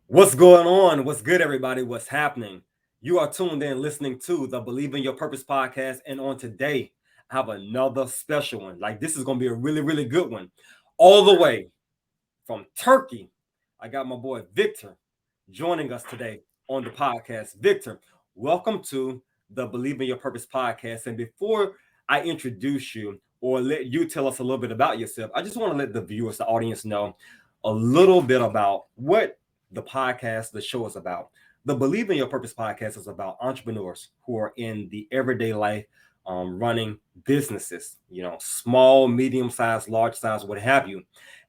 What's going on? What's good, everybody? What's happening? You are tuned in listening to the Believe in Your Purpose podcast. And on today, I have another special one. Like, this is going to be a really, really good one. All the way from Turkey, I got my boy Victor joining us today on the podcast. Victor, welcome to the Believe in Your Purpose podcast. And before I introduce you or let you tell us a little bit about yourself, I just want to let the viewers, the audience know a little bit about what the podcast, the show is about. The Believe in Your Purpose podcast is about entrepreneurs who are in the everyday life, running businesses, small, medium size, large size, what have you.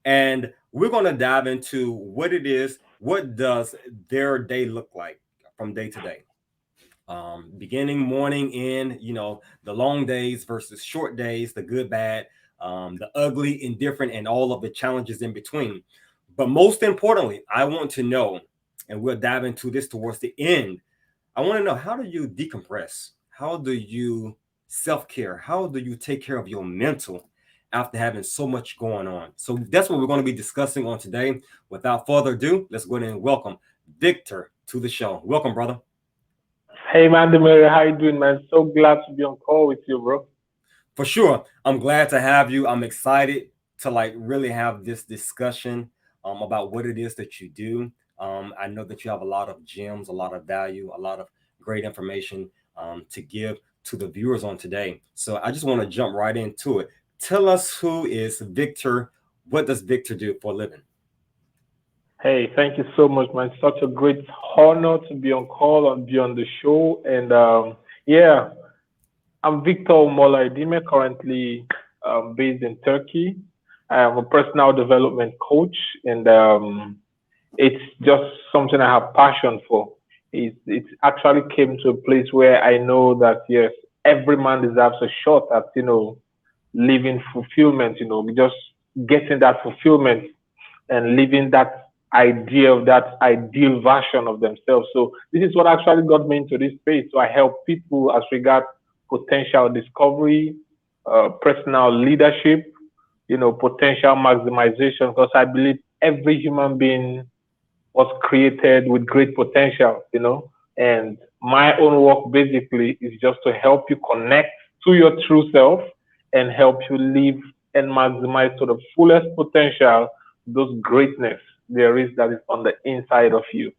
And we're going to dive into what it is, what does their day look like from day to day. Beginning, morning, in, the long days versus short days, the good, bad, the ugly, indifferent, and all of the challenges in between. But most importantly, I want to know, and we'll dive into this towards the end. I want to know, how do you decompress? How do you self care? How do you take care of your mental after having so much going on? So that's what we're going to be discussing on today. Without further ado, let's go ahead and welcome Victor to the show. Welcome, brother. Hey man, Edimeh, how you doing, man? So glad to be on call with you, bro. For sure. I'm glad to have you. I'm excited to really have this discussion about what it is that you do. I know that you have a lot of gems, a lot of value, a lot of great information to give to the viewers on today. So I just want to jump right into it. Tell us, who is Victor? What does Victor do for a living? Hey, thank you so much, man. Such a great honor to be on call and be on the show. And yeah, I'm Victor Umola Edimeh, currently based in Turkey. I am a personal development coach, and it's just something I have passion for. It actually came to a place where I know that yes, every man deserves a shot at living fulfillment. Just getting that fulfillment and living that idea of that ideal version of themselves. So this is what actually got me into this space. So I help people as regards potential discovery, personal leadership, potential maximization, because I believe every human being was created with great potential. And my own work basically is just to help you connect to your true self and help you live and maximize to the fullest potential those greatness there is that is on the inside of you.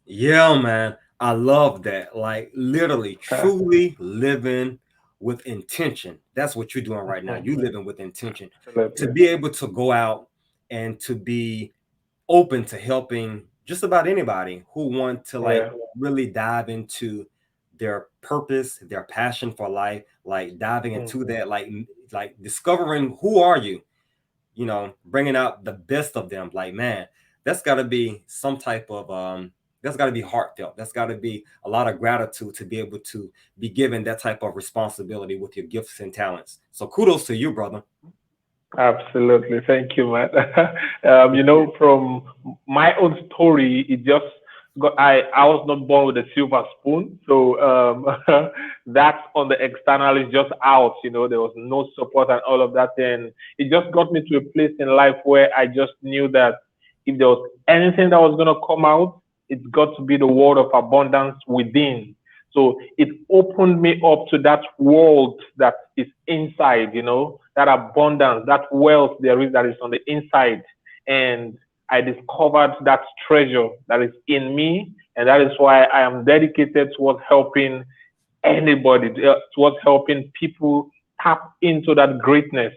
Yeah, man. I love that. Like, literally, truly living with intention. That's what you're doing right now. You living with intention to Absolutely. be able to go out and to be open to helping just about anybody who want to Yeah. really dive into their purpose, their passion for life, like diving into Mhm. that, like discovering who are you, bringing out the best of them. Like, man, that's got to be some type of that's got to be heartfelt. That's got to be a lot of gratitude to be able to be given that type of responsibility with your gifts and talents. So kudos to you, brother. Absolutely. Thank you, Matt. From my own story, it just I was not born with a silver spoon. So that on the external is just out, there was no support and all of that. And it just got me to a place in life where I just knew that if there was anything that was going to come out, it's got to be the word of abundance within. So it opened me up to that world that is inside, that abundance, that wealth there is that is on the inside. And I discovered that treasure that is in me. And that is why I am dedicated towards helping anybody, towards helping people tap into that greatness.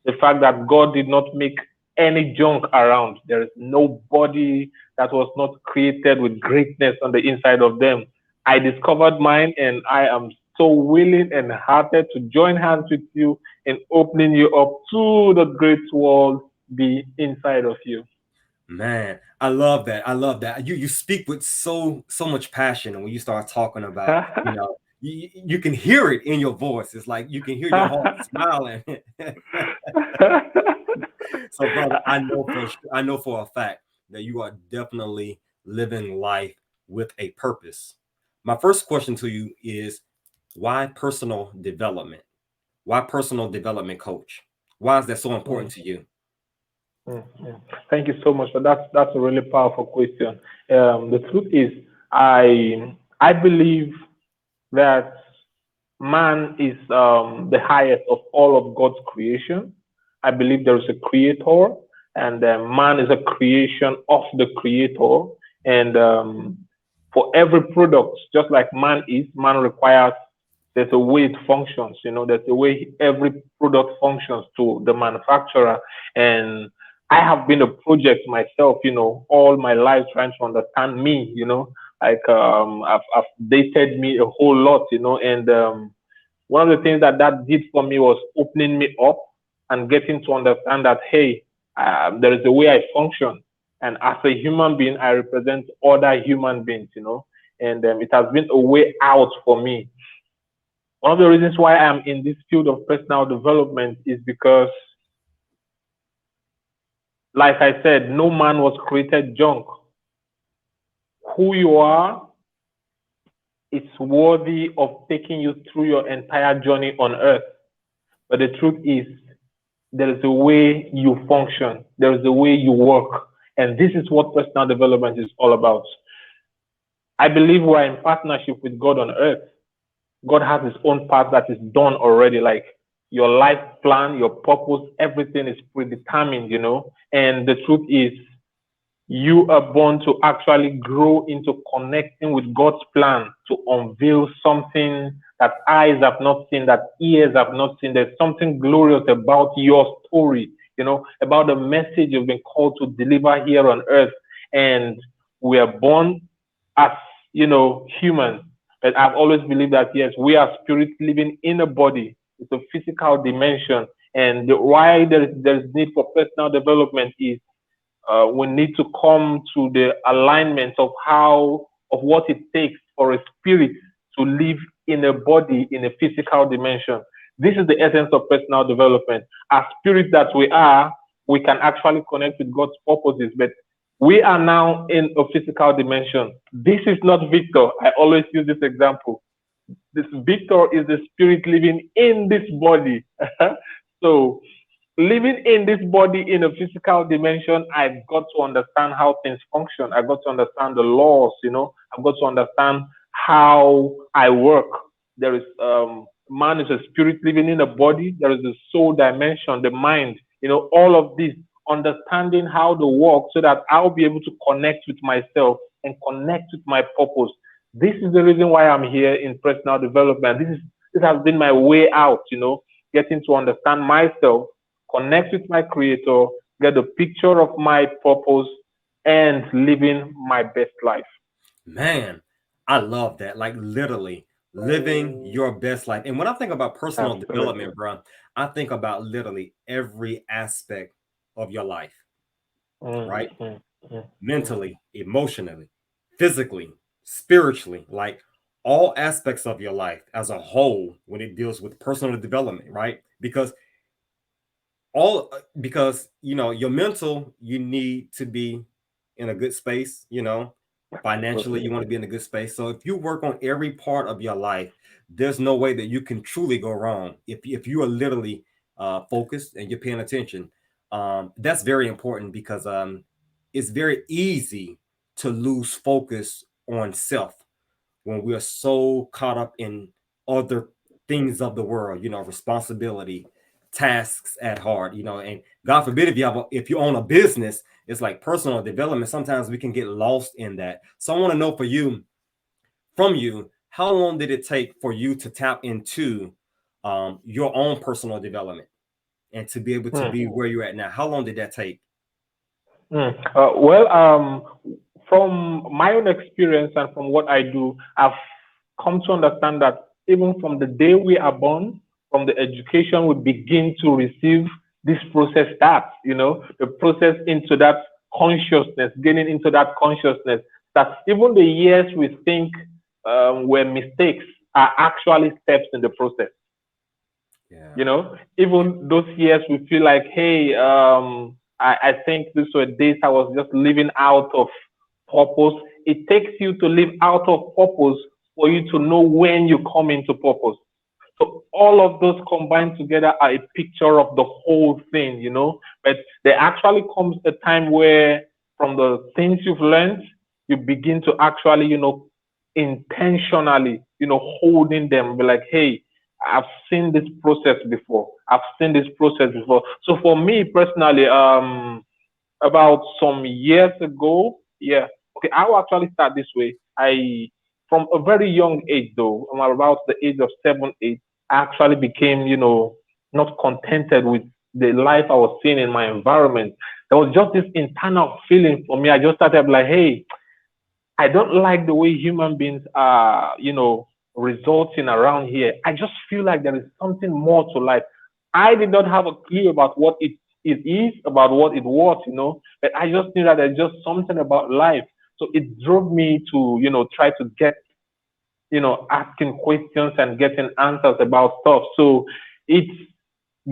The fact that God did not make any junk around. There is nobody that was not created with greatness on the inside of them. I discovered mine, and I am so willing and hearted to join hands with you in opening you up to the great world be inside of you. Man, I love that. I love that. You speak with so much passion, and when you start talking about, you can hear it in your voice. It's like you can hear your heart smiling. So, brother, I know for a fact that you are definitely living life with a purpose. My first question to you is, why personal development? Why personal development coach? Why is that so important to you? mm, mm. Thank you so much for that. That's a really powerful question. The truth is, I believe that man is the highest of all of God's creation. I believe there is a creator, and man is a creation of the creator. And for every product, just like man is, man requires, there's a way it functions, there's a way every product functions to the manufacturer. And I have been a project myself, all my life trying to understand me, like I've dated me a whole lot, and one of the things that that did for me was opening me up and getting to understand that, hey, there is a way I function. And as a human being, I represent other human beings, and it has been a way out for me. One of the reasons why I'm in this field of personal development is because, like I said, no man was created junk. Who you are is worthy of taking you through your entire journey on earth. But the truth is, there is a way you function, there is a way you work. And this is what personal development is all about. I believe we're in partnership with God on earth. God has his own part that is done already. Like your life plan, your purpose, everything is predetermined, And the truth is, you are born to actually grow into connecting with God's plan to unveil something that eyes have not seen, that ears have not seen. There's something glorious about your story, about the message you've been called to deliver here on earth. And we are born as, humans. But I've always believed that, yes, we are spirit living in a body. It's a physical dimension. And why there's need for personal development is we need to come to the alignment of what it takes for a spirit to live in a body in a physical dimension. This is the essence of personal development. As spirits that we are, we can actually connect with God's purposes, but we are now in a physical dimension. This is not Victor. I always use this example. This Victor is the spirit living in this body. So living in this body in a physical dimension, I've got to understand how things function. I've got to understand the laws, I've got to understand how I work. There is man is a spirit living in a body. There is the soul dimension, the mind, all of this, understanding how to work so that I'll be able to connect with myself and connect with my purpose. This is the reason why I'm here in personal development. This has been my way out, getting to understand myself, connect with my creator, get a picture of my purpose, and living my best life. Man, I love that. Like literally living your best life. And when I think about personal Absolutely. development, bro, I think about literally every aspect of your life, Mm, right? mm, mm, mm. Mentally, emotionally, physically, spiritually, like all aspects of your life as a whole when it deals with personal development, right? Because your mental, you need to be in a good space, financially you Absolutely. want to be in a good space. So if you work on every part of your life, there's no way that you can truly go wrong if you are literally focused and you're paying attention. That's very important because it's very easy to lose focus on self when we are so caught up in other things of the world, responsibility, tasks at heart, and God forbid if you own a business, it's like personal development. Sometimes we can get lost in that. So I want to know from you, how long did it take for you to tap into your own personal development and to be able to Mm, be where you're at now? How long did that take? mm. Well, from my own experience and from what I do, I've come to understand that even from the day we are born, from the education we begin to receive, this process starts, the process into that consciousness, getting into that consciousness, that even the years we think were mistakes are actually steps in the process. Yeah. Yeah. Even those years we feel like, hey, I think these were days I was just living out of purpose. It takes you to live out of purpose for you to know when you come into purpose. So all of those combined together are a picture of the whole thing, you know. But there actually comes a time where from the things you've learned, you begin to actually, intentionally, holding them, be like, hey, I've seen this process before. I've seen this process before. So for me personally, about some years ago. Yeah. Okay, I will actually start this way. From a very young age, though, I'm about the age of 7, 8, I actually became, not contented with the life I was seeing in my environment. There was just this internal feeling for me. I just started like, hey, I don't like the way human beings are, resulting around here. I just feel like there is something more to life. I did not have a clue about what it is, about what it was, but I just knew that there's just something about life. So it drove me to, try to get, asking questions and getting answers about stuff. So it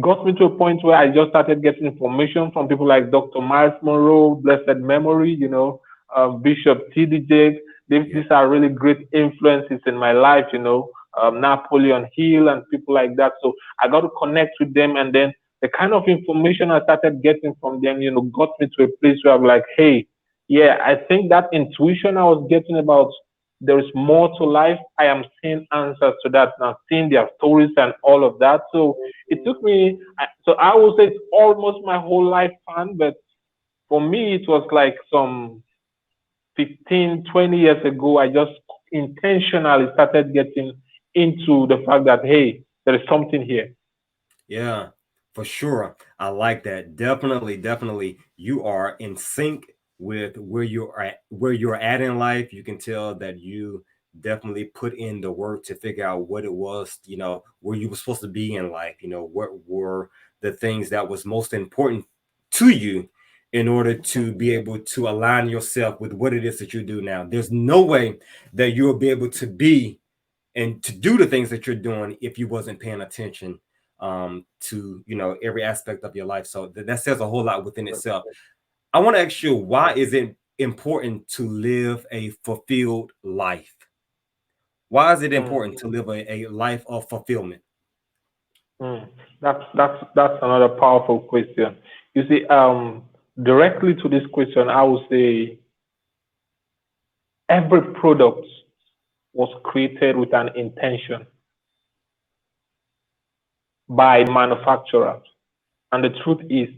got me to a point where I just started getting information from people like Dr. Miles Monroe, blessed memory, Bishop T.D. Jakes. Yeah. These are really great influences in my life, Napoleon Hill and people like that. So I got to connect with them. And then the kind of information I started getting from them, got me to a place where I'm like, hey, yeah, I think that intuition I was getting about there is more to life. I am seeing answers to that now, seeing their stories and all of that. So it took me, so I would say it's almost my whole lifespan, but for me, it was like some 15, 20 years ago. I just intentionally started getting into the fact that, hey, there is something here. Yeah, for sure. I like that. Definitely, definitely. You are in sync with where you're at in life. You can tell that you definitely put in the work to figure out what it was, where you were supposed to be in life, what were the things that was most important to you in order to be able to align yourself with what it is that you do now. There's no way that you'll be able to be and to do the things that you're doing if you wasn't paying attention to every aspect of your life. So that says a whole lot within itself. I want to ask you, why is it important to live a fulfilled life? Why is it Mm, important to live a life of fulfillment? mm. That's another powerful question. You see, directly to this question, I would say every product was created with an intention by manufacturers. And the truth is,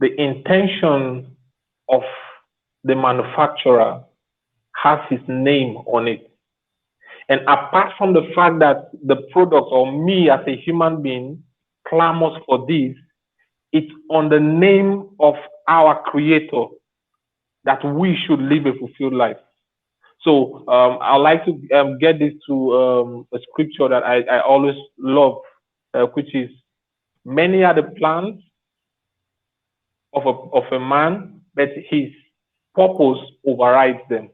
the intention of the manufacturer has his name on it. And apart from the fact that the product or me as a human being clamors for this, it's on the name of our creator that we should live a fulfilled life. So I like to get this to a scripture that I always love, which is many are the plans of a man, but his purpose overrides them.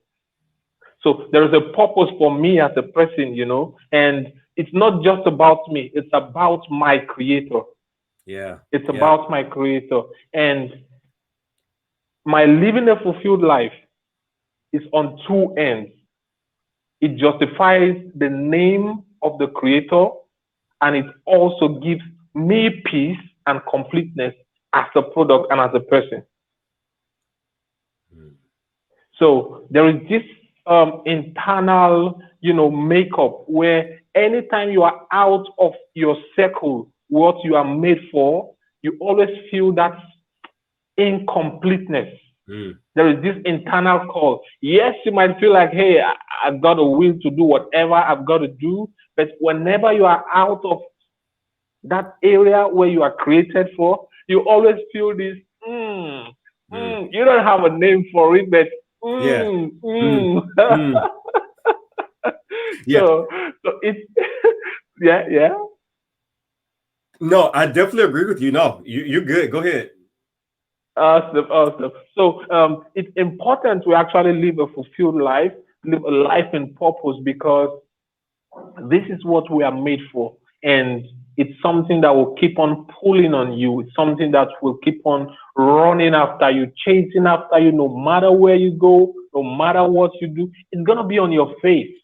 So there is a purpose for me as a person, and it's not just about me, it's about my creator. Yeah, It's yeah. about my creator. And my living a fulfilled life is on two ends. It justifies the name of the creator, and it also gives me peace and completeness as a product and as a person. Mm. So there is this internal, makeup where anytime you are out of your circle, what you are made for, you always feel that incompleteness. Mm. There is this internal call. Yes, you might feel like, hey, I've got a will to do whatever I've got to do. But whenever you are out of that area where you are created for, you always feel this, Mm. you don't have a name for it, but Yeah. mm, Mm. mm. Mm. Yeah. so, so it's, yeah, yeah. No, I definitely agree with you. No, you're good. Go ahead. Awesome, awesome. So it's important to actually live a fulfilled life, live a life in purpose because this is what we are made for. And it's something that will keep on pulling on you. It's something that will keep on running after you, chasing after you, no matter where you go, no matter what you do. It's going to be on your face.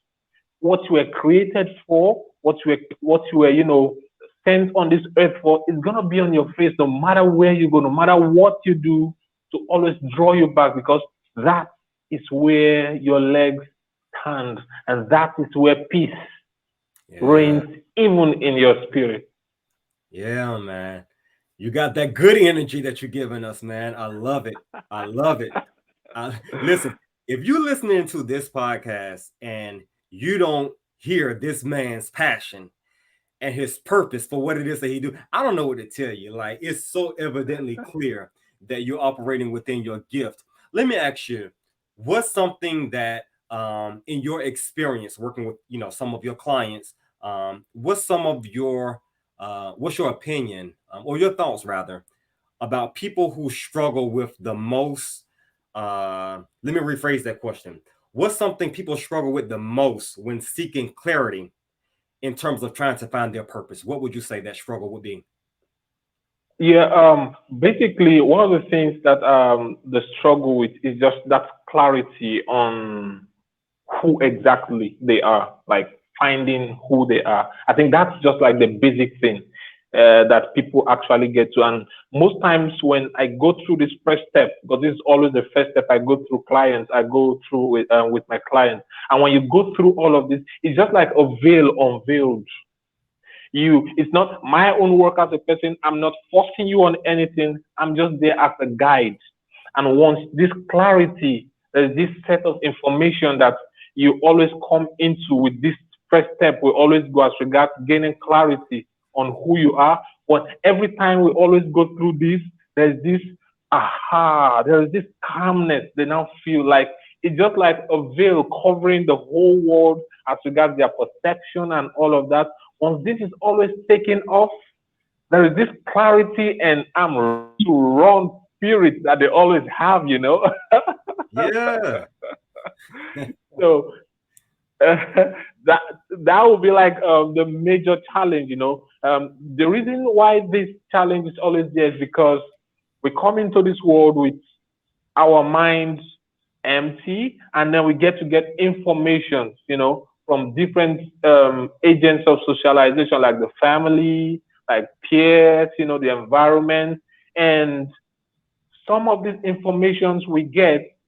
What you were created for, what you were, sent on this earth for is gonna be on your face no matter where you go, no matter what you do, to always draw you back, because that is where your legs stand, and that is where peace Yeah. reigns even in your spirit. Yeah, man. You got that good energy that you're giving us, man. I love it. I love it. Listen, if you're listening to this podcast and you don't hear this man's passion and his purpose for what it is that he do, I don't know what to tell you. Like, it's so evidently clear that you're operating within your gift. Let me ask you, what's something that in your experience working with some of your clients, what's some of your what's your opinion, or your thoughts rather, about people who struggle with the most? Let me rephrase that question. What's something people struggle with the most when seeking clarity in terms of trying to find their purpose? What would you say that struggle would be? Yeah, basically, one of the things that the struggle with is just that clarity on who exactly they are, like finding who they are. I think that's just like the basic thing that people actually get to. And most times when I go through this first step, because this is always the first step I go through clients, I go through with my clients. And when you go through all of this, it's just like a veil unveiled. It's not my own work as a person. I'm not forcing you on anything. I'm just there as a guide. And once this clarity, there's this set of information that you always come into with this first step. We always go as regards gaining clarity on who you are. But every time we always go through this, there's this there's this calmness they now feel like. It's just like a veil covering the whole world as regards their perception and all of that. Once this is always taken off, there is this clarity and I'm ready to run spirit that they always have. Yeah. So that that would be like the major challenge. The reason why this challenge is always there is because we come into this world with our minds empty, and then we get information, from different agents of socialization, like the family, like peers, the environment, and some of these informations we get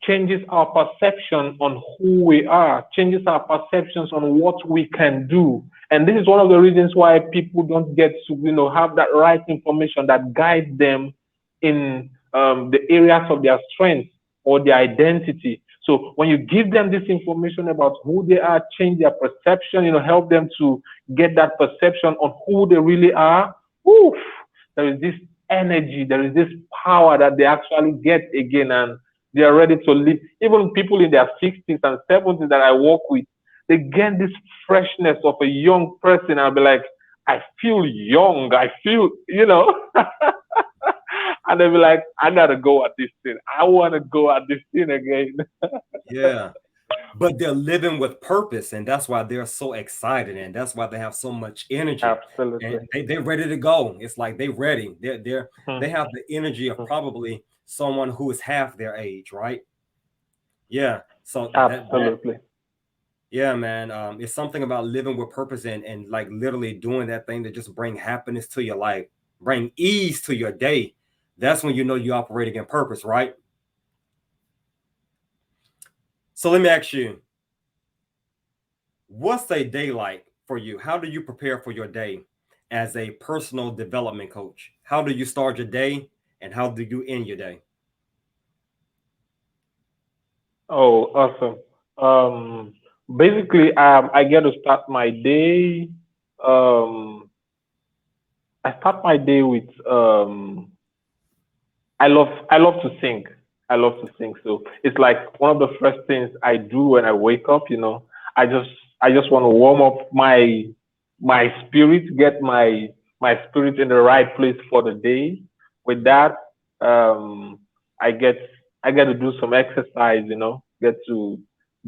changes our perception on who we are, changes our perceptions on what we can do. And this is one of the reasons why people don't get to, have that right information that guides them in the areas of their strength or their identity. So when you give them this information about who they are, change their perception, help them to get that perception on who they really are, oof, there is this energy, there is this power that they actually get again, and they are ready to live. Even people in their 60s and 70s that I work with, they get this freshness of a young person. I'll be like, I feel young. I feel, and they'll be like, I gotta go at this thing. I want to go at this thing again. Yeah. But they're living with purpose, and that's why they're so excited, and that's why they have so much energy, and Absolutely. they're ready to go. It's like they're ready. They Hmm. have the energy of probably someone who is half their age, right? Yeah. So that Absolutely. yeah, man. It's something about living with purpose, and like literally doing that thing that just bring happiness to your life, bring ease to your day. That's when you know you're operating in purpose, right? So let me ask you, what's a day like for you? How do you prepare for your day as a personal development coach? How do you start your day and how do you end your day? Oh, awesome. Um, Basically, I get to start my day. Um, I start my day with I love to sing. I love to sing. So it's like one of the first things I do when I wake up. I just I just want to warm up my spirit, get my spirit in the right place for the day. With that, um, I get I get to do some exercise. Get to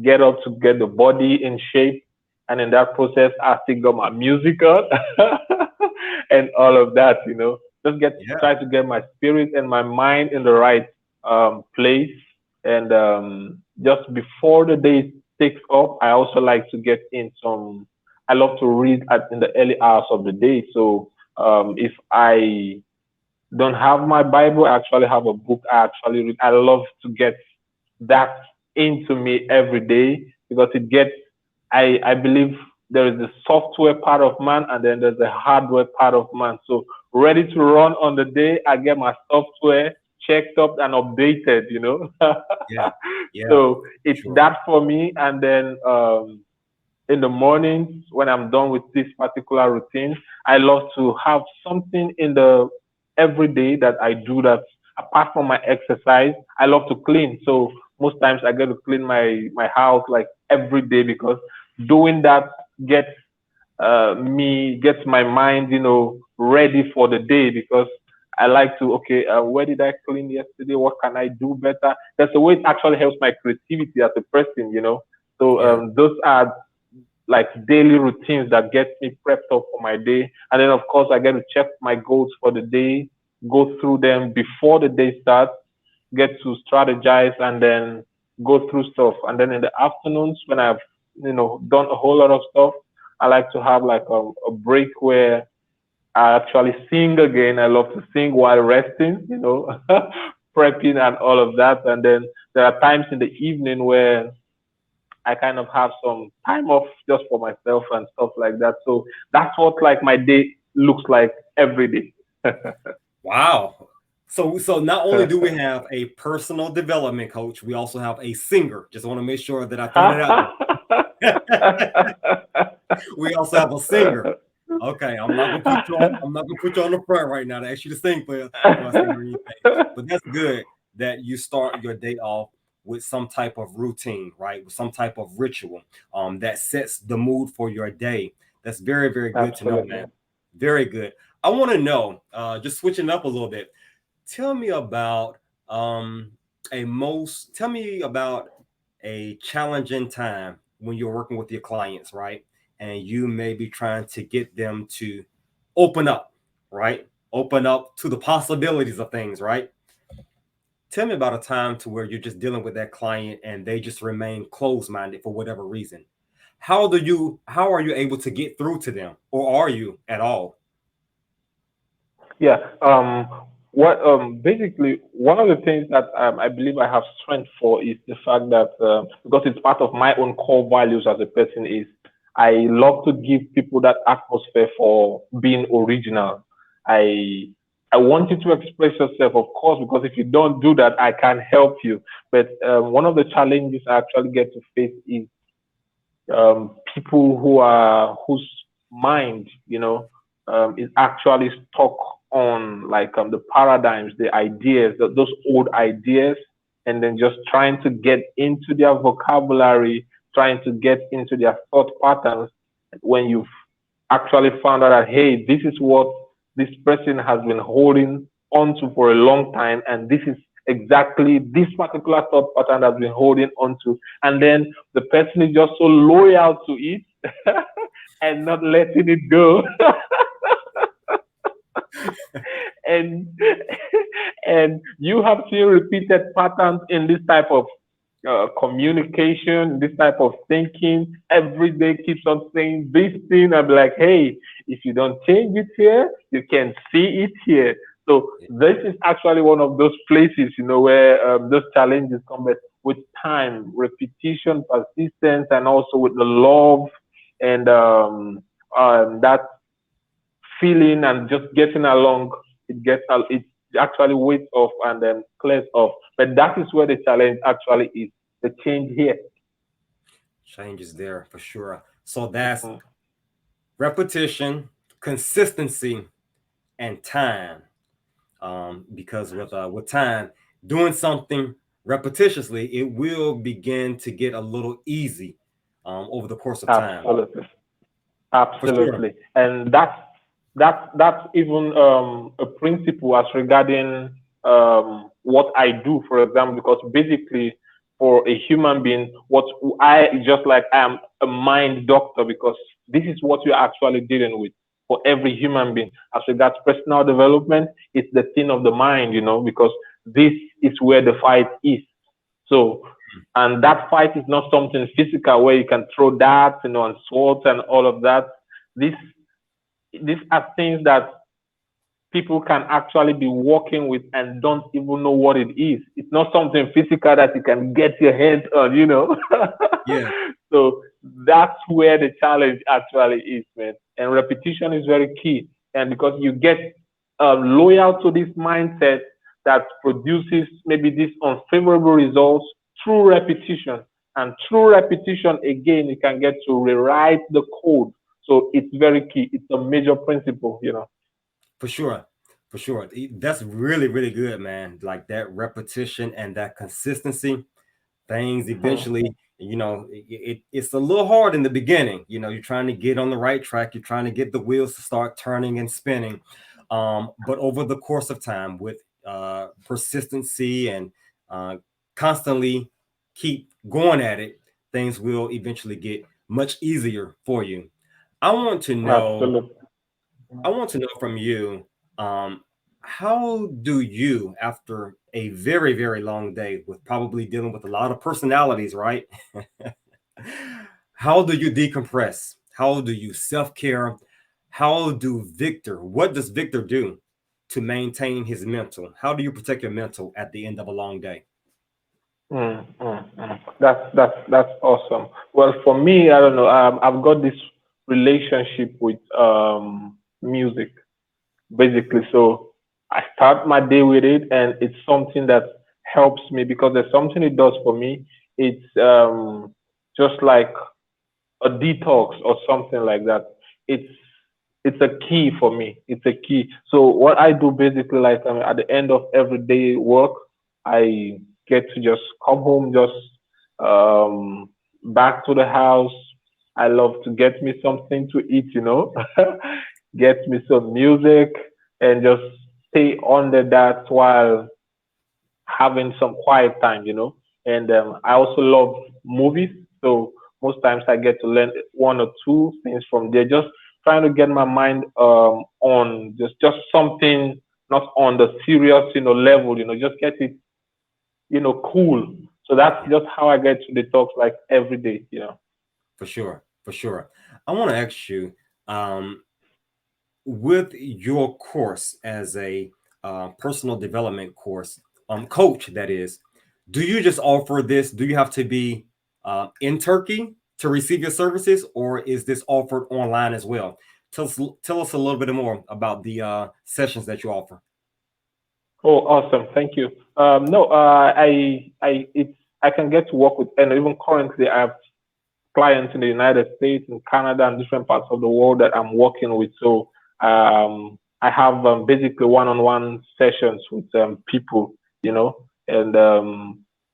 get up to get the body in shape, and in that process, I still got my music on and all of that. Just get Yeah, try to get my spirit and my mind in the right place. And just before the day takes off, I also like to get in some I love to read in the early hours of the day. So if I don't have my Bible, I actually have a book I actually read. I love to get that into me every day because it gets, I believe there is the software part of man and then there's the hardware part of man. So ready to run on the day, I get my software checked up and updated. Yeah. Yeah. So it's Sure. that for me. And then in the mornings when I'm done with this particular routine, I love to have something in the every day that I do that apart from my exercise, I love to clean. So most times I get to clean my house like every day because doing that gets gets my mind, ready for the day because I like to, okay, where did I clean yesterday? What can I do better? That's the way it actually helps my creativity as a person. So Yeah. those are like daily routines that get me prepped up for my day. And then of course I get to check my goals for the day, go through them before the day starts, get to strategize and then go through stuff. And then in the afternoons when I've done a whole lot of stuff, I like to have like a break where I actually sing again. I love to sing while resting, prepping and all of that. And then there are times in the evening where I kind of have some time off just for myself and stuff like that. So that's what like my day looks like every day. Wow. So not only do we have a personal development coach, we also have a singer. Just want to make sure that I throw that out there. We also have a singer. Okay, I'm not gonna put you on. I'm not gonna put you on the front right now to ask you to sing for a singer or anything. But that's good that you start your day off with some type of routine, right? With some type of ritual that sets the mood for your day. That's very, very good to know, man. Absolutely. Very good. I want to know, just switching up a little bit. Tell me about tell me about a challenging time when you're working with your clients, right? And you may be trying to get them to open up, right? Open up to the possibilities of things, right? Tell me about a time to where you're just dealing with that client and they just remain closed-minded for whatever reason. How are you able to get through to them, or are you at all? Yeah. What basically one of the things that I believe I have strength for is the fact that because it's part of my own core values as a person is I love to give people that atmosphere for being original. I I want you to express yourself, of course, because if you don't do that, I can't help you. But one of the challenges I actually get to face is people whose mind, is actually stuck on like the paradigms, the ideas, those old ideas, and then just trying to get into their vocabulary, trying to get into their thought patterns. When you've actually found out that hey, this is what this person has been holding onto for a long time, and this is exactly this particular thought pattern that's been holding onto, and then the person is just so loyal to it and not letting it go. And and you have seen repeated patterns in this type of communication, this type of thinking. Every day keeps on saying this thing. I'm like, hey, if you don't change it here, you can see it here. So this is actually one of those places, where those challenges come. But with time, repetition, persistence, and also with the love and that feeling and just getting along, it actually weighs off and then clears off. But that is where the challenge actually is. The change here. Changes there for sure. So that's Mhm. repetition, consistency, and time. Because with time, doing something repetitiously, it will begin to get a little easy over the course of time. Absolutely. For sure. Absolutely. And that's even a principle as regarding what I do, for example, because basically for a human being, what I just like I am a mind doctor because this is what you're actually dealing with for every human being. As regards personal development, it's the thing of the mind, because this is where the fight is. So And that fight is not something physical where you can throw darts, and swords and all of that. This these are things that people can actually be working with and don't even know what it is. It's not something physical that you can get your hands on. Yeah, So that's where the challenge actually is, man. And repetition is very key. And because you get loyal to this mindset that produces maybe these unfavorable results through repetition. And through repetition, again, you can get to rewrite the code. So it's very key. It's a major principle. for sure. For sure. That's really, really good, man. Like that repetition and that consistency, things Hmm. eventually, it's a little hard in the beginning. You're trying to get on the right track, you're trying to get the wheels to start turning and spinning. But over the course of time, with persistency and uh, constantly keep going at it, things will eventually get much easier for you. I want to know Absolutely. I want to know from you, um, how do you, after a very, very long day with probably dealing with a lot of personalities, right? How do you decompress? How do you self care? What does Victor do to maintain his mental? How do you protect your mental at the end of a long day? That's awesome. Well, for me, I don't know. I've got this relationship with music, basically. So I start my day with it, and it's something that helps me because there's something it does for me. It's just like a detox or something like that. It's it's a key for me. It's a key. So what I do basically, like at the end of every day work, I get to just come home, just um, back to the house. I love to get me something to eat, get me some music, and just stay under that while having some quiet time. And I also love movies, so most times I get to learn one or two things from there. Just trying to get my mind on just something not on the serious level. Just get it cool. So that's Yeah, just how I get to the talks like every day. for sure, for sure. I want to ask you, um, with your course as a personal development course, coach, that is, do you just offer this? Do you have to be in Turkey to receive your services, or is this offered online as well? Tell us a little bit more about the sessions that you offer. Oh, awesome! Thank you. No, I can get to work with, and even currently I have clients in the United States, in Canada, and different parts of the world that I'm working with. So I have basically one-on-one sessions with people, and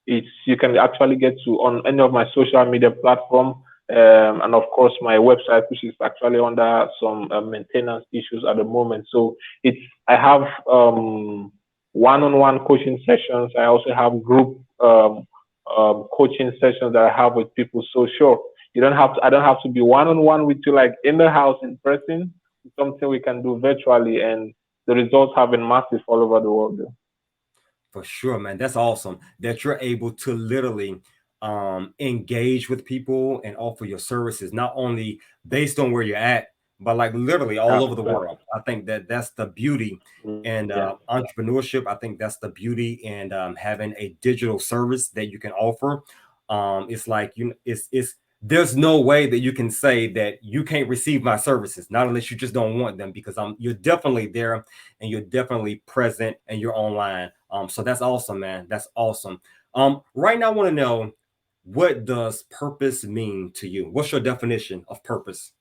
it's you can actually get to on any of my social media platform. And of course, my website, which is actually under some maintenance issues at the moment. So it's I have one-on-one coaching sessions. I also have group coaching sessions that I have with people. So sure, I don't have to be one-on-one with you like in the house in person. It's something we can do virtually, and the results have been massive all over the world. For sure, man. That's awesome that you're able to literally engage with people and offer your services, not only based on where you're at, but like literally all over the Absolutely. world. I think that that's the beauty and Yeah. entrepreneurship. I think that's the beauty and having a digital service that you can offer. It's like it's there's no way that you can say that you can't receive my services, not unless you just don't want them, because you're definitely there and you're definitely present and you're online. So that's awesome, man. That's awesome. Right now I want to know, what does purpose mean to you? What's your definition of purpose?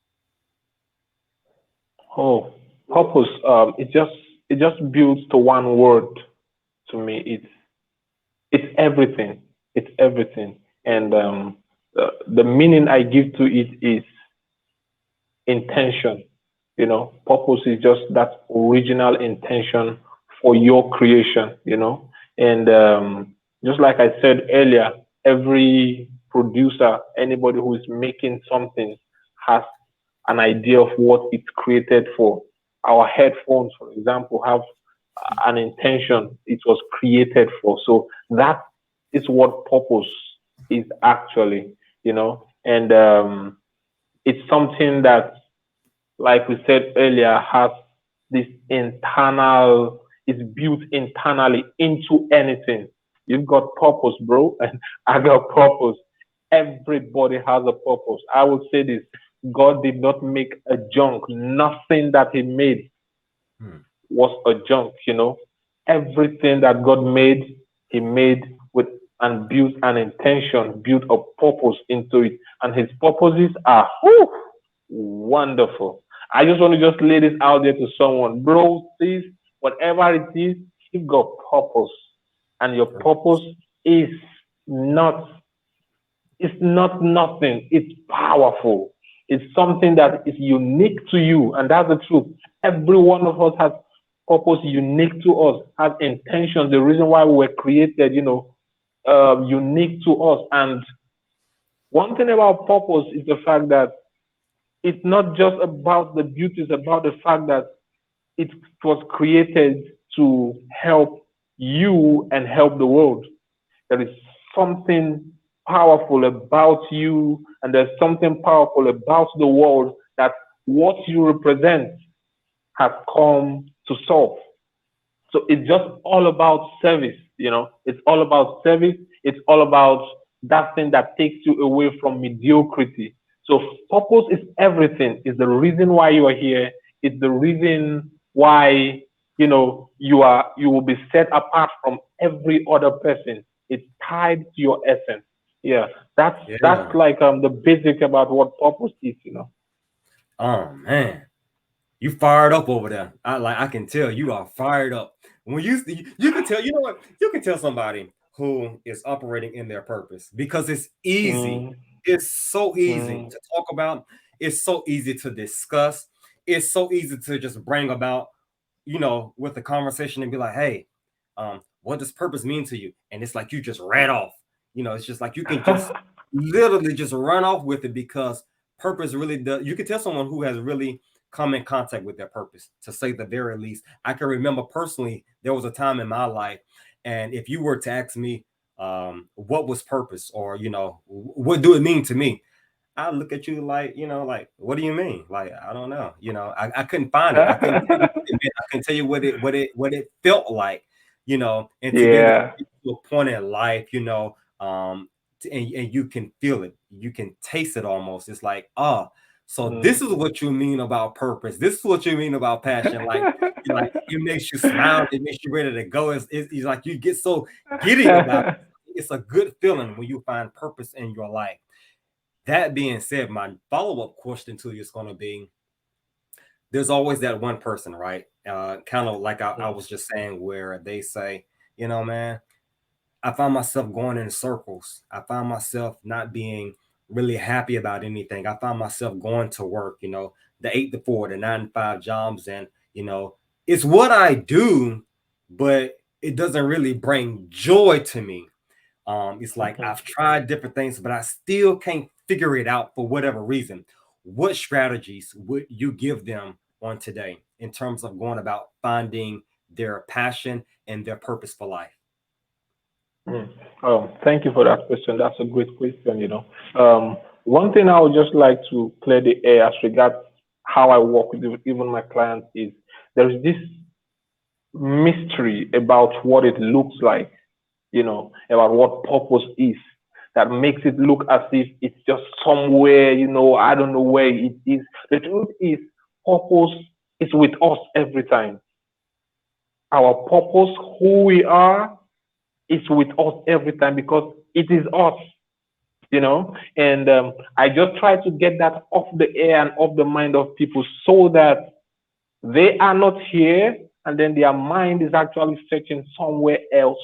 Oh, purpose. It just builds to one word to me. It's everything. It's everything. And the meaning I give to it is intention. Purpose is just that original intention for your creation. And just like I said earlier, every producer, anybody who is making something, has an idea of what it's created for. Our headphones, for example, have an intention it was created for. So that is what purpose is actually, and it's something that, like we said earlier, has this internal, is built internally into anything. You've got purpose, bro, and I got purpose. Everybody has a purpose. I will say this: God did not make a junk. Nothing that He made Hmm. was a junk. Everything that God made, He made with and built an intention, built a purpose into it. And His purposes are wonderful. I just want to just lay this out there to someone. Bro, please, whatever it is, you've got purpose. And your purpose is not it's not nothing. It's powerful. It's something that is unique to you, and that's the truth. Every one of us has purpose unique to us, has intentions. The reason why we were created, unique to us. And one thing about purpose is the fact that it's not just about the beauty; it's about the fact that it was created to help you and help the world. There is something powerful about you, and there's something powerful about the world that what you represent has come to solve. So it's just all about service. It's all about service. It's all about that thing that takes you away from mediocrity. So purpose is everything. It's the reason why you are here. It's the reason why you will be set apart from every other person. It's tied to your essence. Yeah, that's Yeah. like the basic about what purpose is. Oh man. You fired up over there. I can tell you are fired up. When you can tell, you know what? You can tell somebody who is operating in their purpose because it's easy. Mm, It's so easy mm. to talk about. It's so easy to discuss. It's so easy to just bring about, with the conversation and be like, hey, what does purpose mean to you? And it's like you just ran off. It's just like you can just literally just run off with it because purpose really does. You can tell someone who has really come in contact with their purpose, to say the very least. I can remember personally, there was a time in my life, and if you were to ask me, what was purpose, or what do it mean to me, I look at you like, like, what do you mean? Like, I don't know. I couldn't find it. I couldn't tell you what it meant. I couldn't tell you what it felt like, and to be able to Yeah. get to a point in life, and you can feel it, you can taste it almost. It's like, so Mm. this is what you mean about purpose. This is what you mean about passion. Like it makes you smile, it makes you ready to go. It's like you get so giddy about it. It's a good feeling when you find purpose in your life. That being said, my follow-up question to you is going to be, there's always that one person, right? Kind of like I Mm. was just saying, where they say, man, I find myself going in circles. I find myself not being really happy about anything. I find myself going to work, the 8 to 4, the 9 to 5 jobs. And, you know, it's what I do, but it doesn't really bring joy to me. It's like Mhm. I've tried different things, but I still can't figure it out for whatever reason. What strategies would you give them on today in terms of going about finding their passion and their purpose for life? Mm. Thank you for that question. That's a great question. One thing I would just like to clear the air as regards how I work with even my clients is there is this mystery about what it looks like, about what purpose is, that makes it look as if it's just somewhere, I don't know where it is. The truth is, purpose is with us every time. Our purpose, who we are, is with us every time because it is us. And I just try to get that off the air and off the mind of people so that they are not here and then their mind is actually searching somewhere else,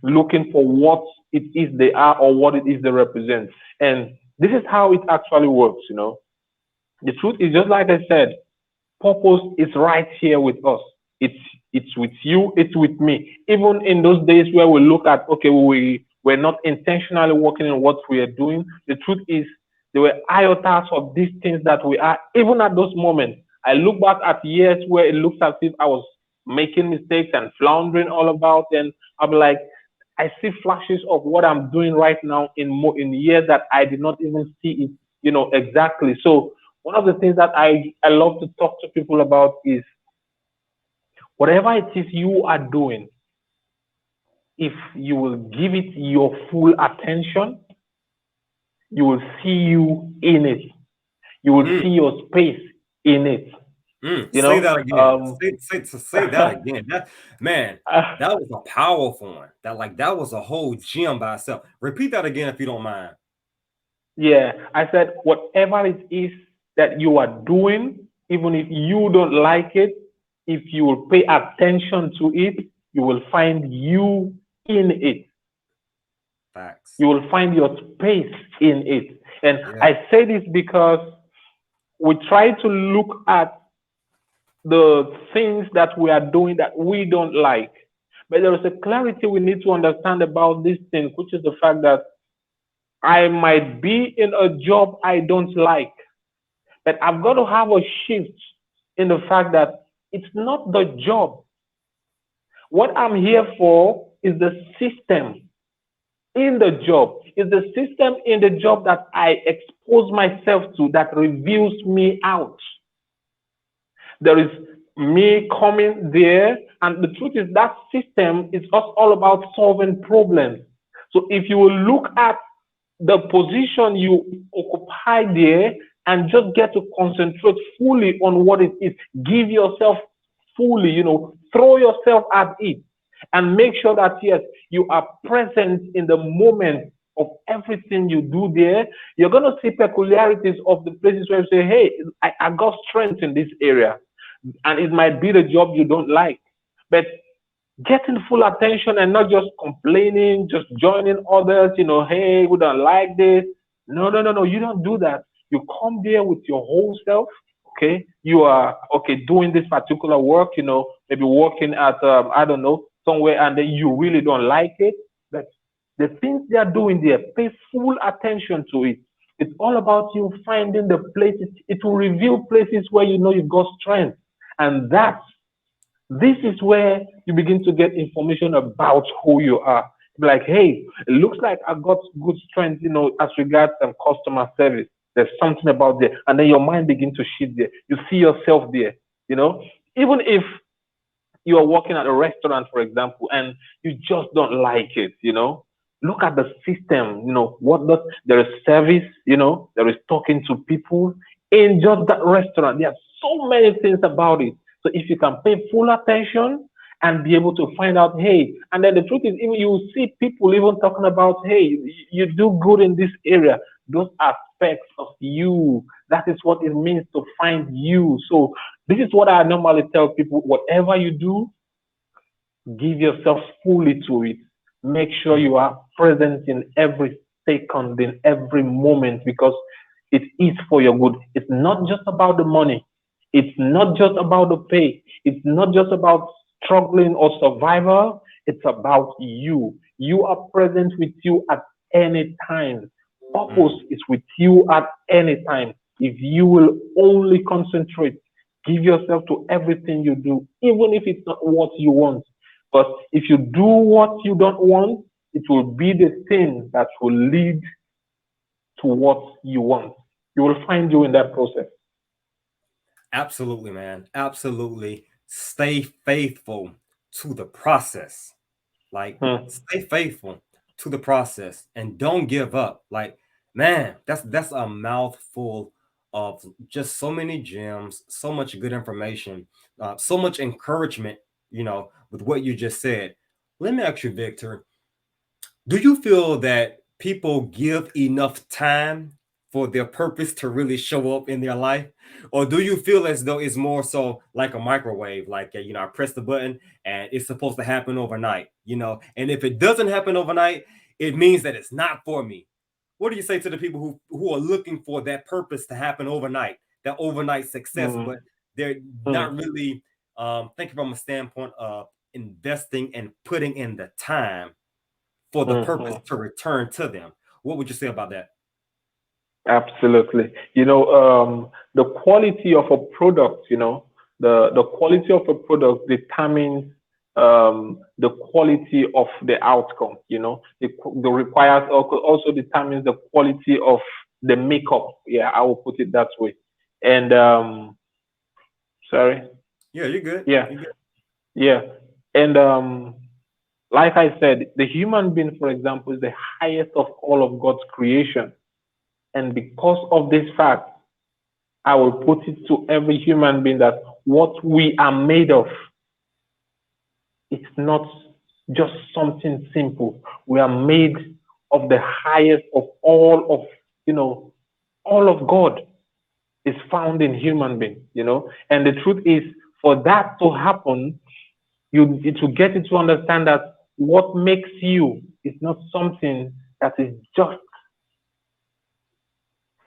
looking for what it is they are or what it is they represent. And this is how it actually works. The truth is, just like I said, purpose is right here with us. It's with you, it's with me. Even in those days where we look at, okay, we're not intentionally working in what we are doing. The truth is, there were iotas of these things that we are. Even at those moments, I look back at years where it looks as if I was making mistakes and floundering all about, and I'm like, I see flashes of what I'm doing right now in years that I did not even see it, exactly. So one of the things that I love to talk to people about is whatever it is you are doing, if you will give it your full attention, you will see you in it. You will Mm, see your space in it. You say know, that again. Say that again. That man, that was a powerful one. That was a whole gem by itself. Repeat that again if you don't mind. yeah, I said whatever it is that you are doing, even if you don't like it, if you will pay attention to it, you will find you in it. Facts. You will find your space in it. And Yeah. I say this because we try to look at the things that we are doing that we don't like. But there is a clarity we need to understand about this thing, which is the fact that I might be in a job I don't like, but I've got to have a shift in the fact that it's not the job. What I'm here for is the system in the job. Is the system in the job that I expose myself to that reveals me out. There is me coming there, and the truth is that system is just all about solving problems. So if you will look at the position you occupy there and just get to concentrate fully on what it is, give yourself fully, throw yourself at it and make sure that yes, you are present in the moment of everything you do there. You're going to see peculiarities of the places where you say, hey, I got strength in this area, and it might be the job you don't like, but getting full attention and not just complaining, just joining others, hey, we don't like this. No, no, no, no. You don't do that. You come there with your whole self. Okay. You are, okay, doing this particular work, maybe working at, I don't know, somewhere, and then you really don't like it. But the things they are doing there, pay full attention to it. It's all about you finding the places. It will reveal places where you know you've got strength. And that's this is where you begin to get information about who you are. Be like, hey, it looks like I got good strength, as regards customer service. There's something about there, and then your mind begin to shift there. You see yourself there, you know. Even if you are working at a restaurant, for example, and you just don't like it, look at the system, there is service, there is talking to people in just that restaurant. There are so many things about it. So if you can pay full attention and be able to find out, hey, and then the truth is, even you will see people even talking about, hey, you do good in this area. Those aspects of you. That is what it means to find you. So this is what I normally tell people. Whatever you do, give yourself fully to it. Make sure Mm. you are present in every second, in every moment, because it is for your good. It's not just about the money. It's not just about the pay. It's not just about struggling or survival. It's about you. You are present with you at any time. Purpose Mm. is with you at any time. If you will only concentrate, give yourself to everything you do, even if it's not what you want. But if you do what you don't want, it will be the thing that will lead to what you want. You will find you in that process. Absolutely, man. Absolutely. Stay faithful to the process. Like, Hmm, stay faithful to the process and don't give up. Like, man, that's a mouthful of just so many gems, so much good information, so much encouragement, with what you just said. Let me ask you, Victor, do you feel that people give enough time for their purpose to really show up in their life? Or do you feel as though it's more so like a microwave, like, I press the button and it's supposed to happen overnight, and if it doesn't happen overnight, it means that it's not for me. What do you say to the people who are looking for that purpose to happen overnight, that overnight success, hmm, but they're hmm, not really thinking from a standpoint of investing and putting in the time for the hmm, purpose hmm. to return to them. What would you say about that? Absolutely. The quality of a product, the quality of a product determines the quality of the outcome. The requires also determines the quality of the makeup. Yeah, I will put it that way. And sorry, Yeah, you're good. yeah, You're good. yeah, and like I said, the human being, for example, is the highest of all of God's creation. And because of this fact, I will put it to every human being that what we are made of, it's not just something simple. We are made of the highest of you know, all of God is found in human being. And the truth is, for that to happen, you to get it to understand that what makes you is not something that is just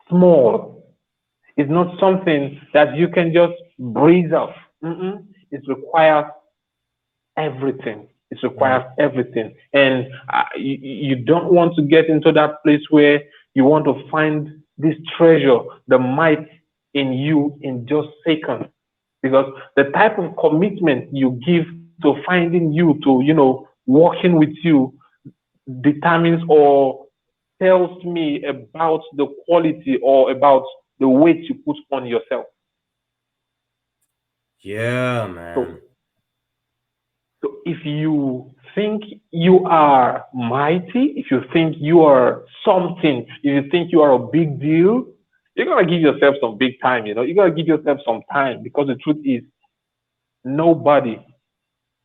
small. It's not something that you can just breeze off. It requires everything. It Mhm. requires everything. And you don't want to get into that place where you want to find this treasure, the might in you in just seconds. Because the type of commitment you give to finding you, to working with you, determines or tells me about the quality or about the weight you put on yourself. Yeah, man. So So if you think you are mighty, if you think you are something, if you think you are a big deal, you gotta give yourself some big time. You gotta give yourself some time because the truth is nobody,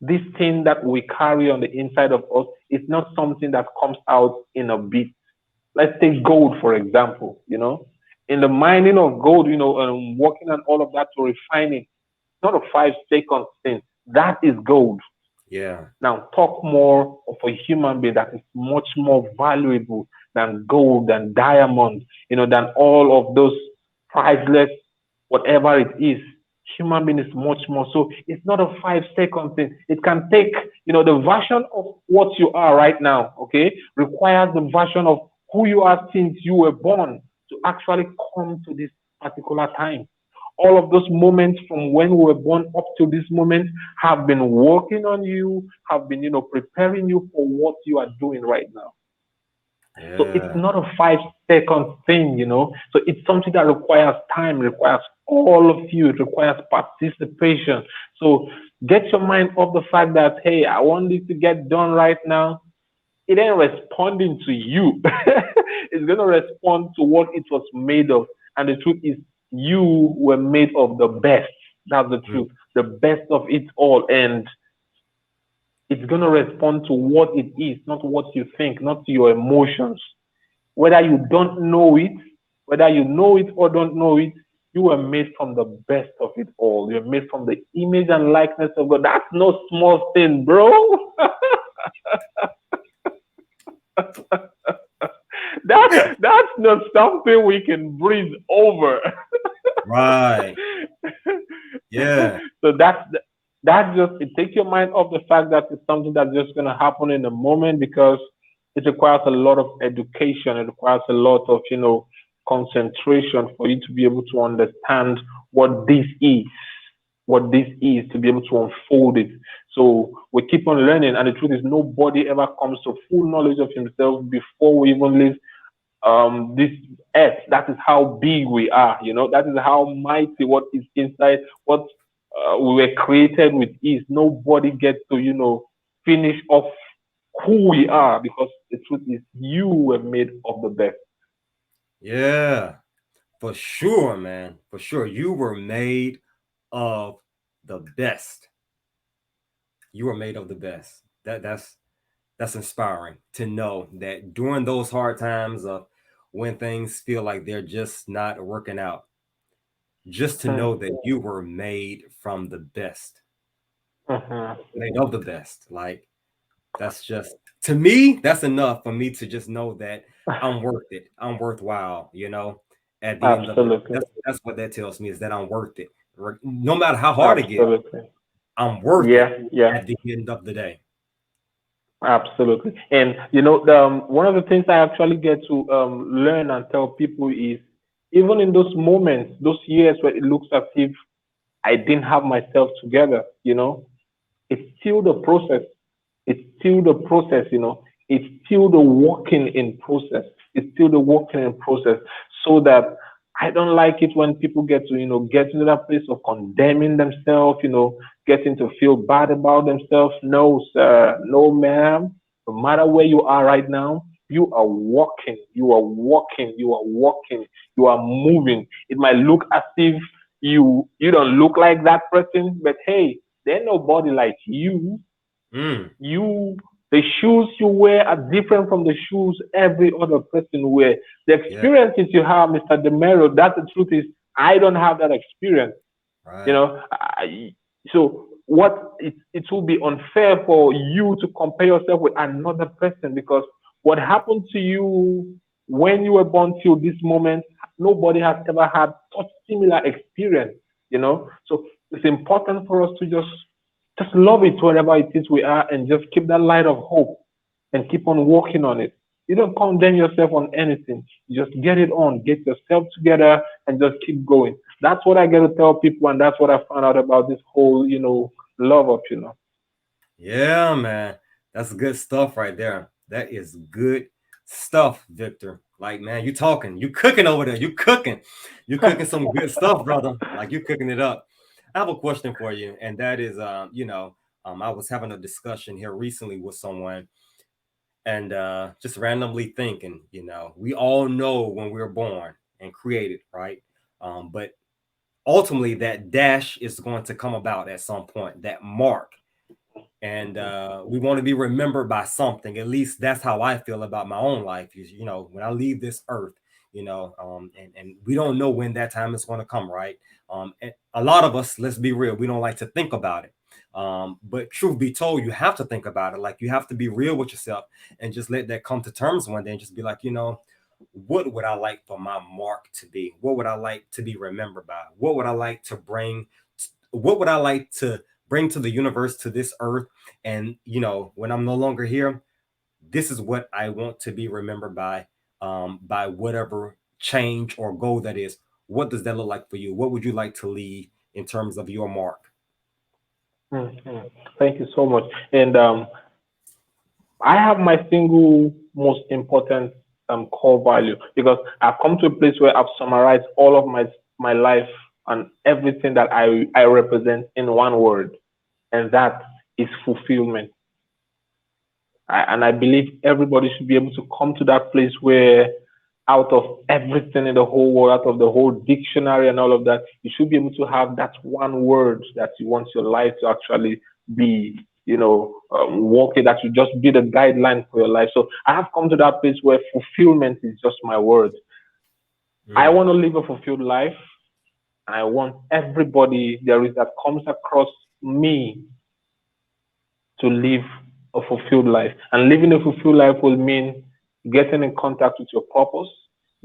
this thing that we carry on the inside of us is not something that comes out in a bit. Let's take gold, for example. In the mining of gold, and working on all of that to refine it, it's not a 5 second thing. That is gold. Yeah. Now, talk more of a human being that is much more valuable than gold, than diamond, than all of those priceless, whatever it is. Human being is much more. So it's not a 5 second thing. It can take, the version of what you are right now, okay, requires the version of who you are since you were born to actually come to this particular time. All of those moments from when we were born up to this moment have been working on you, have been, preparing you for what you are doing right now. So it's Yeah. not a 5 second thing. So it's something that requires time, requires all of you, it requires participation. So get your mind off the fact that, hey, I want this to get done right now. It ain't responding to you. It's going to respond to what it was made of. And the truth is, you were made of the best. That's the Mm. truth. The best of it all. And it's going to respond to what it is, not what you think, not to your emotions. Whether you don't know it, whether you know it or don't know it, you were made from the best of it all. You're made from the image and likeness of God. That's no small thing, bro. That's not something we can breathe over. Right. Yeah. So that's just it. Take your mind off the fact that it's something that's just gonna happen in a moment because it requires a lot of education. It requires a lot of concentration for you to be able to understand what this is, what this is to be able to unfold it. So we keep on learning, and the truth is nobody ever comes to full knowledge of himself before we even leave this earth. That is how big we are. That is how mighty what is inside, what we were created with is. Nobody gets to finish off who we are because the truth is you were made of the best. Yeah. For sure, man. For sure. You were made of the best. You were made of the best. That's inspiring to know that during those hard times of when things feel like they're just not working out, just to know that you were made from the best, Mhm. made of the best. Like that's just to me, that's enough for me to just know that I'm worth it. I'm worthwhile. At the end of the Absolutely. that's what that tells me is that I'm worth it. No matter how hard it gets, Absolutely. I'm worth Yeah, it yeah. at the end of the day. Absolutely. And one of the things I actually get to learn and tell people is even in those moments, those years where it looks as if I didn't have myself together, It's still the process. It's still the process, It's still the working in process. It's still the working in process. So that I don't like it when people get to, get into that place of condemning themselves, getting to feel bad about themselves. No, sir. No, ma'am. No matter where you are right now, you are walking. You are walking. You are walking. You are moving. It might look as if you don't look like that person, but hey, there's nobody like you. Mm. You The shoes you wear are different from the shoes every other person wear. The Yeah. experiences you have, Mr. Demero, that's the truth is I don't have that experience. You Right. know, so it will be unfair for you to compare yourself with another person because what happened to you when you were born till this moment, nobody has ever had such similar experience. So it's important for us to just love it wherever it is we are and just keep that light of hope and keep on working on it. You don't condemn yourself on anything. You just get it on, get yourself together, and just keep going. That's what I get to tell people, and that's what I found out about this whole, love up. Yeah, man. That's good stuff right there. That is good stuff, Victor. Like, man, you talking, you cooking over there. You cooking. You cooking some good stuff, brother. Like you cooking it up. I have a question for you, and that is I was having a discussion here recently with someone and just randomly thinking, we all know when we were born and created, right? But ultimately that dash is going to come about at some point, that mark, and we want to be remembered by something. At least that's how I feel about my own life. When I leave this earth, and we don't know when that time is going to come, right? And a lot of us, let's be real, we don't like to think about it. But truth be told, you have to think about it. Like you have to be real with yourself and just let that come to terms one day and just be like, what would I like for my mark to be? What would I like to be remembered by? What would I like to bring? What would I like to bring to the universe, to this earth? And when I'm no longer here, this is what I want to be remembered by whatever change or goal that is. What does that look like for you? What would you like to leave in terms of your mark? Mhm. Thank you so much. And I have my single most important core value because I've come to a place where I've summarized all of my life and everything that I represent in one word, and that is fulfillment. And I believe everybody should be able to come to that place where, out of everything in the whole world, out of the whole dictionary and all of that, you should be able to have that one word that you want your life to actually be, walking, that should just be the guideline for your life. So I have come to that place where fulfillment is just my word. I Mm, want to live a fulfilled life. I want everybody there is that comes across me to live a fulfilled life. And living a fulfilled life will mean getting in contact with your purpose,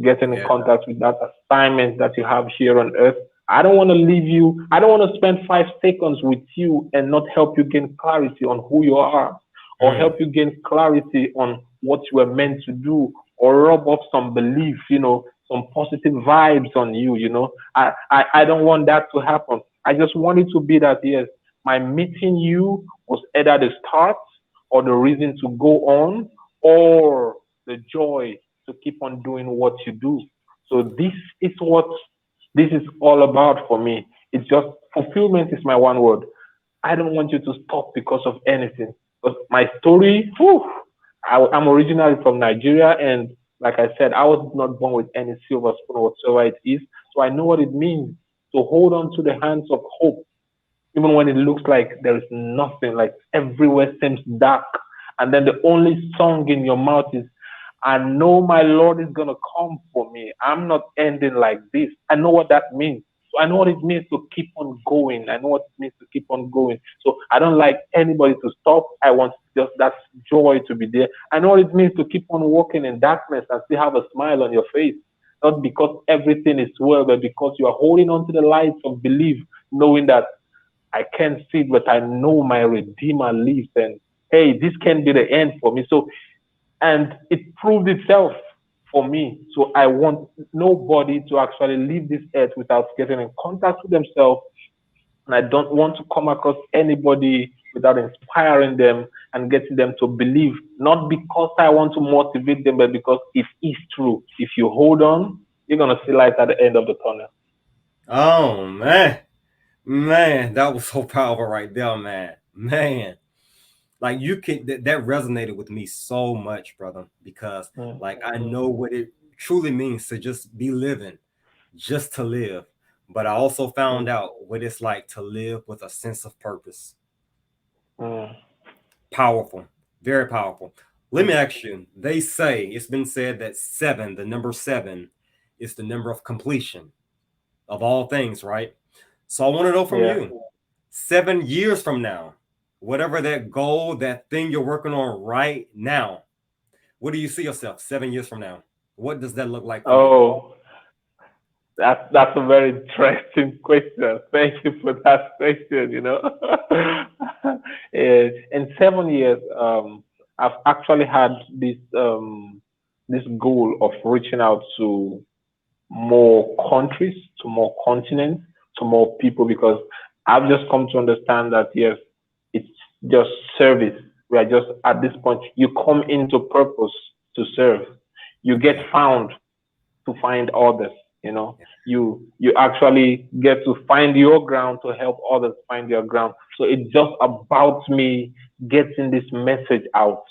getting in yeah. contact with that assignment that you have here on earth. I don't want to leave you. I don't want to spend 5 seconds with you and not help you gain clarity on who you are or Mm, help you gain clarity on what you were meant to do or rub off some belief, some positive vibes on you, I don't want that to happen. I just want it to be that, yes, my meeting you was either the start or the reason to go on or the joy to keep on doing what you do. So this is what this is all about for me. It's just fulfillment is my one word. I don't want you to stop because of anything. But my story, whew, I'm originally from Nigeria, and like I said, I was not born with any silver spoon whatsoever it is. So I know what it means to hold on to the hands of hope even when it looks like there is nothing, like everywhere seems dark. And then the only song in your mouth is, I know my Lord is going to come for me. I'm not ending like this. I know what that means. So I know what it means to keep on going. I know what it means to keep on going. So I don't like anybody to stop. I want just that joy to be there. I know what it means to keep on walking in darkness and still have a smile on your face. Not because everything is well, but because you are holding on to the lights of belief, knowing that I can't see it, but I know my Redeemer lives. And hey, this can be the end for me. So, and it proved itself for me. So I want nobody to actually leave this earth without getting in contact with themselves. And I don't want to come across anybody without inspiring them and getting them to believe, not because I want to motivate them, but because it is true. If you hold on, you're going to see light at the end of the tunnel. Oh man, man, that was so powerful right there, man. Like you can that resonated with me so much, brother, because Mm, like I know what it truly means to just be living, just to live. But I also found mm, out what it's like to live with a sense of purpose. mm, Powerful, very powerful. Let me mm. ask you, they say it's been said that seven, the number seven, is the number of completion of all things, right? So I want to know from Yeah. you, 7 years from now, whatever that goal, that thing you're working on right now, what do you see yourself 7 years from now? What does that look like for you? Oh, that's a very interesting question. Thank you for that question. In 7 years, I've actually had this goal of reaching out to more countries, to more continents, to more people, because I've just come to understand that yes, it's just service. We are just at this point. You come into purpose to serve. You get Yeah, found to find others. yeah, You actually get to find your ground to help others find their ground. So it's just about me getting this message out.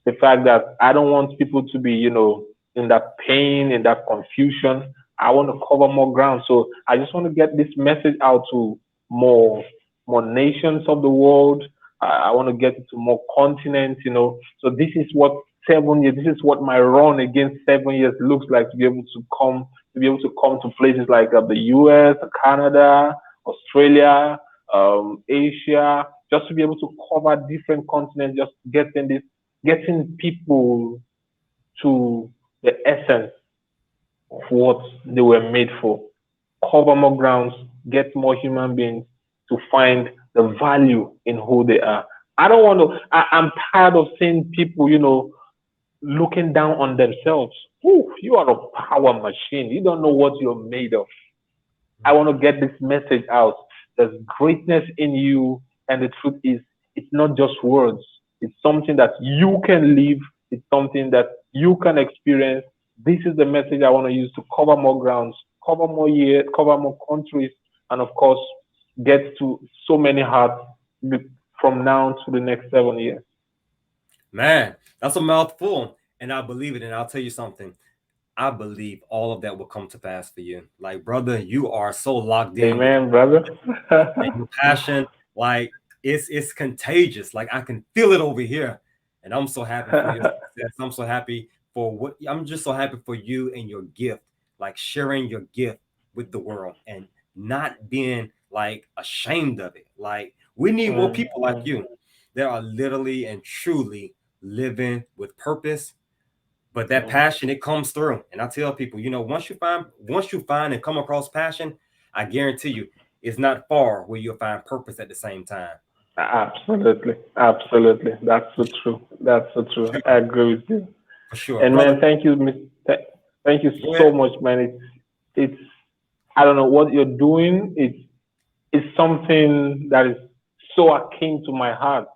The fact that I don't want people to be, in that pain, in that confusion. I want to cover more ground. So I just want to get this message out to more more nations of the world. I want to get it to more continents. So this is what 7 years. This is what my run against 7 years looks like, to be able to come to places like the U.S., Canada, Australia, Asia, just to be able to cover different continents, just getting people to the essence of what they were made for. Cover more grounds, get more human beings to find the value in who they are. I don't want to. I'm tired of seeing people, looking down on themselves. Ooh, you are a power machine. You don't know what you're made of. I want to get this message out. There's greatness in you, and the truth is, it's not just words. It's something that you can live. It's something that you can experience. This is the message I want to use to cover more grounds, cover more years, cover more countries, and of course, get to so many hearts from now to the next 7 years. man, that's a mouthful, and I believe it. And I'll tell you something. I believe all of that will come to pass for you. Like, brother, you are so locked in with Amen, brother. and your passion. Like, it's contagious. Like, I can feel it over here, and I'm so happy for your success. I'm so happy for what I'm just so happy for you and your gift. Like sharing your gift with the world and not being like ashamed of it. Like, we need more Mm, people like mm, you that are literally and truly living with purpose, but that mm. passion, it comes through. And I tell people, once you find and come across passion, I guarantee you it's not far where you'll find purpose at the same time. Absolutely, absolutely. That's so true. That's so For true. I sure. agree with you. For sure, And man, brother. thank you Go so ahead. much, man. It's I don't know what you're doing. It's something that is so akin to my heart.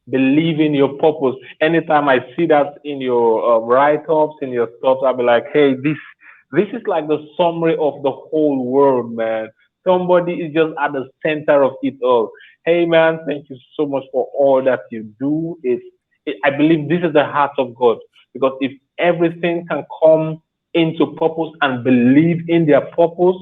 Believe in your purpose. Anytime I see that in your write-ups, in your stuff, I'll be like, hey, this is like the summary of the whole world, man. Somebody is just at the center of it all. Hey, man, thank you so much for all that you do. I believe this is the heart of God, because if everything can come into purpose and believe in their purpose,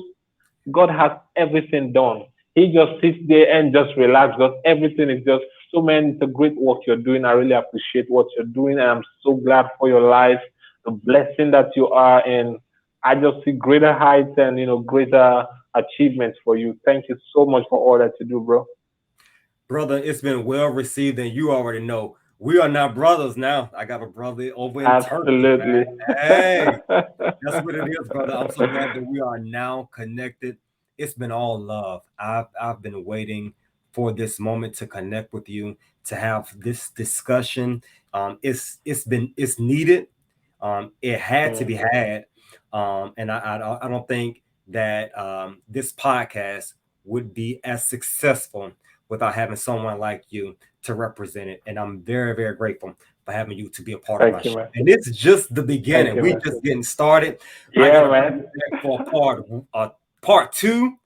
God has everything done. He just sits there and just relax because everything is just so, man. It's a great work you're doing. I really appreciate what you're doing, and I'm so glad for your life, the blessing that you are in. I just see greater heights and greater achievements for you. Thank you so much for all that you do, bro. Brother, it's been well received, and you already know we are not brothers now. I got a brother over in Turkey, Absolutely. man. Hey, that's what it is, brother. I'm so glad that we are now connected. It's been all love. I've been waiting for this moment to connect with you, to have this discussion. It's needed. It had to Mm, be had. And I don't think that this podcast would be as successful without having someone like you to represent it. And I'm very, very grateful for having you to be a part of Thank my you, show. man. And it's just the Thank beginning. you, We man. just getting started. I Yeah, gotta bring you man. back for part two,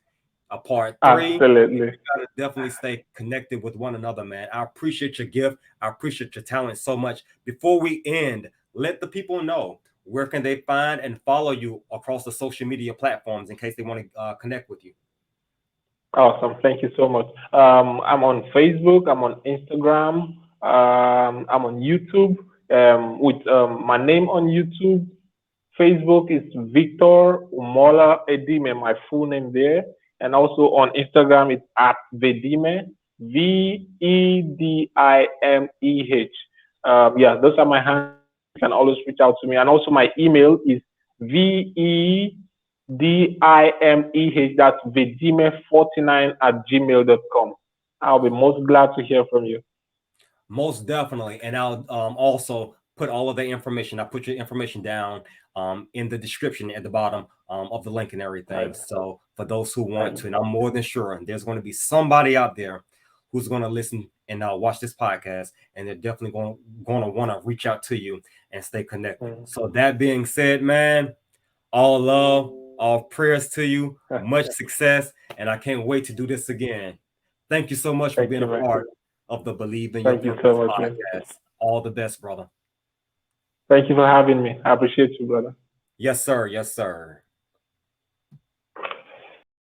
a part three. Absolutely. Gotta definitely stay connected with one another, man. I appreciate your gift. I appreciate your talent so much. Before we end, let the people know where can they find and follow you across the social media platforms in case they want to connect with you. Awesome. Thank you so much. I'm on Facebook. I'm on Instagram. I'm on YouTube. With my name on YouTube, Facebook is Victor Umola Edimeh, my full name there. And also on Instagram, it's at Vedimeh, Vedimeh. Yeah, those are my handles. You can always reach out to me. And also my email is Vedimeh, that's Vedimeh49 at gmail.com. I'll be most glad to hear from you. Most definitely. And I'll also put all of the information. I put your information down in the description at the bottom of the link and everything. Right. So for those who want Right. to, and I'm more than sure there's going to be somebody out there who's going to listen and watch this podcast, and they're definitely going to want to reach out to you and stay connected. Mm. So that being said, man, all love, all prayers to you, much success, and I can't wait to do this again. Thank you so much for Thank being you, a man. part of the Believe in Your Thank you so Purpose much, man. podcast. All the best, brother. Thank you for having me. I appreciate you, brother. Yes, sir. Yes, sir.